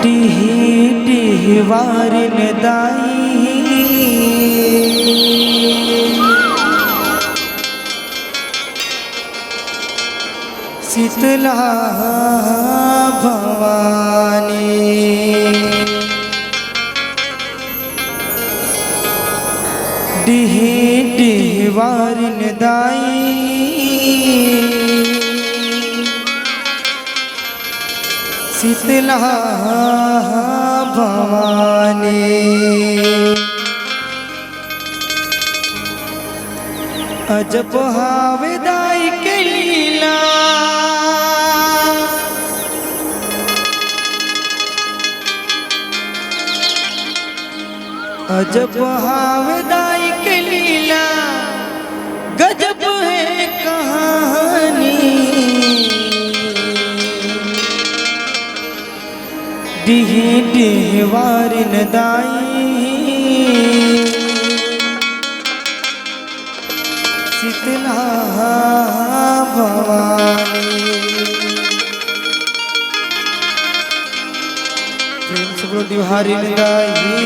टिही Warren दाई Shitala Bhavani टिही Warren दाई शीतला भवानी अजब हावेदाई के लीला अजब हावेदाई के लीला गजब है कहानी टिही वारिन दाई शीतला भवानी। प्रेम से बोलो टिही वारिन दाई।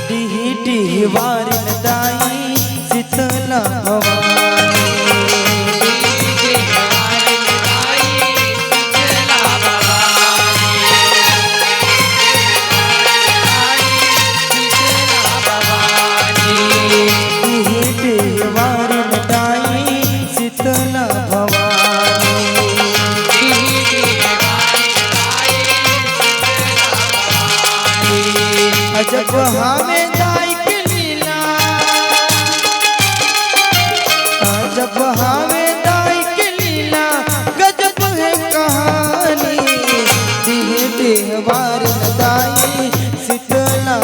टिही वारिन दाई शीतला भवानी टिही वारिन दाई शीतला भवानी अजब हमें दाई के लीला अजब हमें दाई के लीला गजब है कहानी टिही वारिन दाई शीतला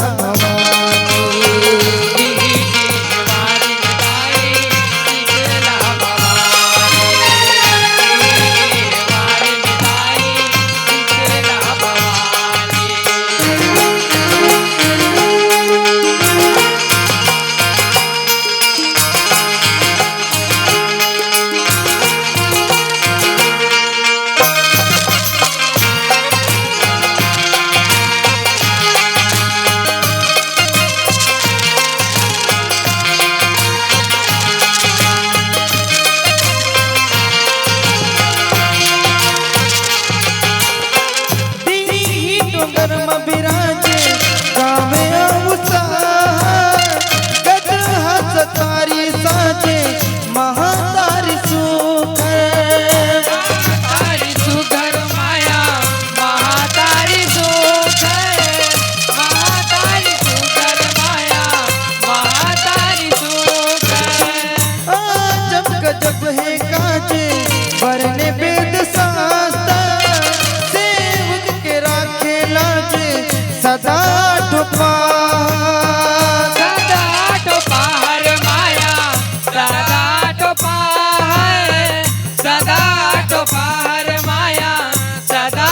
गर्म बिराजे गावे गद हसतारी साजे महातारी सुघर माया महातारी सुघर महातारी सुघर माया महातारी सुघर जब गजब है काजे वरने वेद शास्त्र सेवक के राखे लाजे सदा टोपार माया सदा टोपार माया सदा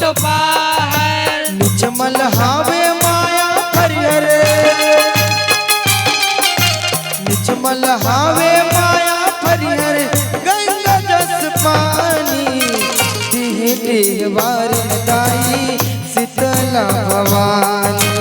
टोपार निजमल हावे माया हरिहर निजमल हावे माया हरिहर गंगा जस पानी टिही वारिन दाई शीतला भवानी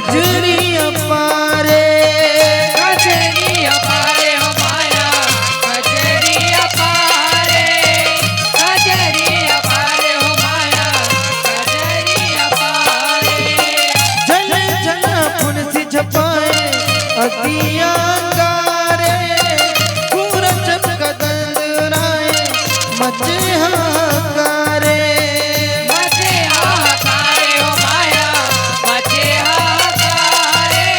कजरी अपारे कजरी अपारे हो माया कजरी अपारे हो माया कजरी अपारे जन जन फुनसी छपाए अतिया गारे पूरा चपका दंदराए मचे हाकारे मचे हाहाकारे हो माया मचे हाहाकारे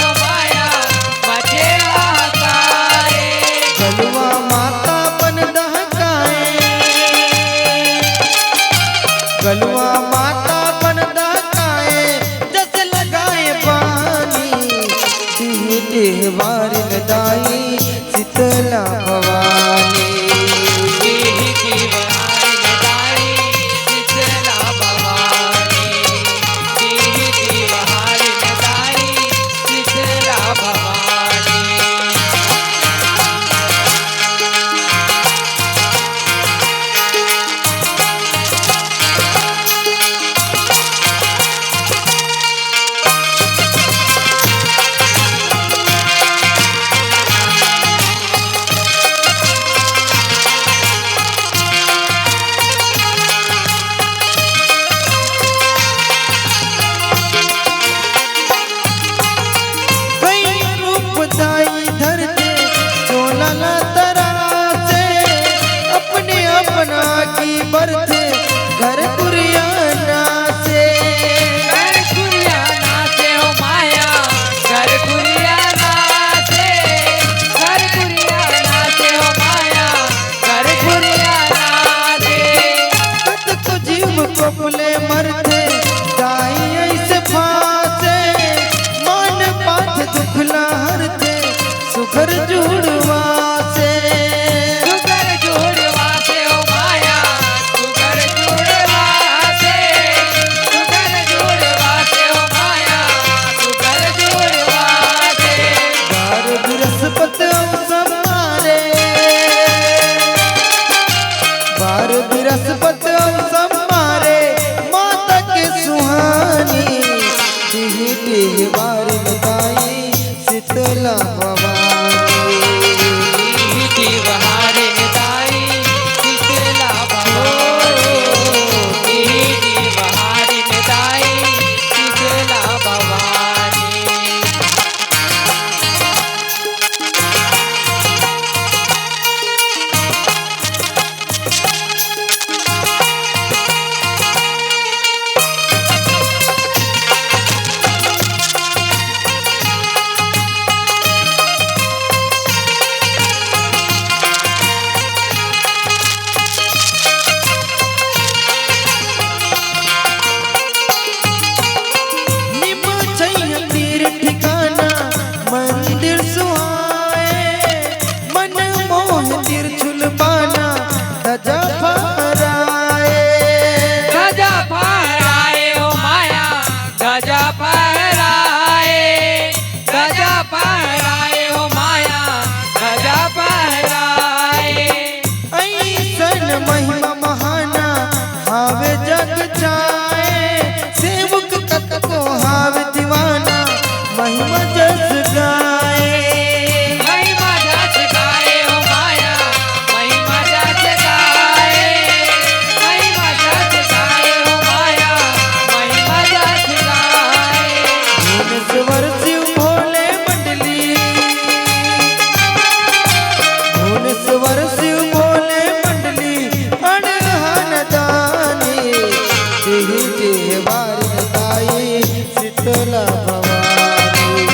हो माया मचे हाहाकारे गलवा माता बन दहकाए गलवा माता बन दहकाए जस लगाए पानी देह देह वार दाई शीतला भवानी देहि दीवार दाई शीतला भवानी देहि दीवार दाई शीतला भवानी कई रूप दाई धरते चोला न तरासे अपने अपना की बरते घर कुरियाना से घर कुरिया नाचे हो माया घर कुरिया नाचे हो माया घर कुरिया नाचे कत को जीव कपले मरते दाई ऐसे फासे मान पाथ दुखला हरते सुखर जुड़वा से सुगर जुड़वा से हो माया सुगर जुड़वा से हो माया सुगर जुड़वा से बार बृहस्पत समारे बार बृहस्पत समारे माता के सुहानी देह देह बार बताई शीतला भवानी देहि दीवार दाई शीतला भवानी देहि दीवार दाई शीतला भवानी निम छैया तीर ठिकाना मंदिर सुहाए मन मोह तिरछुल बाना ध्वजा फहराए गजा फहराए हो माया गजा फहराए हो माया गजा फहराए ऐसन महिमा महाना हावे जग जाए सेवक कत को हावे दीवाना महिमा जस गाए महिमा जस गाए हो माया महिमा जस गाए हो माया महिमा जस गाए भुवनेश्वर शिव भोले मंडली भुवनेश्वर शिव भोले मंडली अड़हन दानी देहि देह बार दाई शीतला भवानी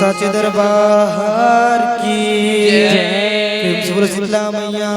साचे दरबार की जय। प्रेम से बोलो शीतला मैया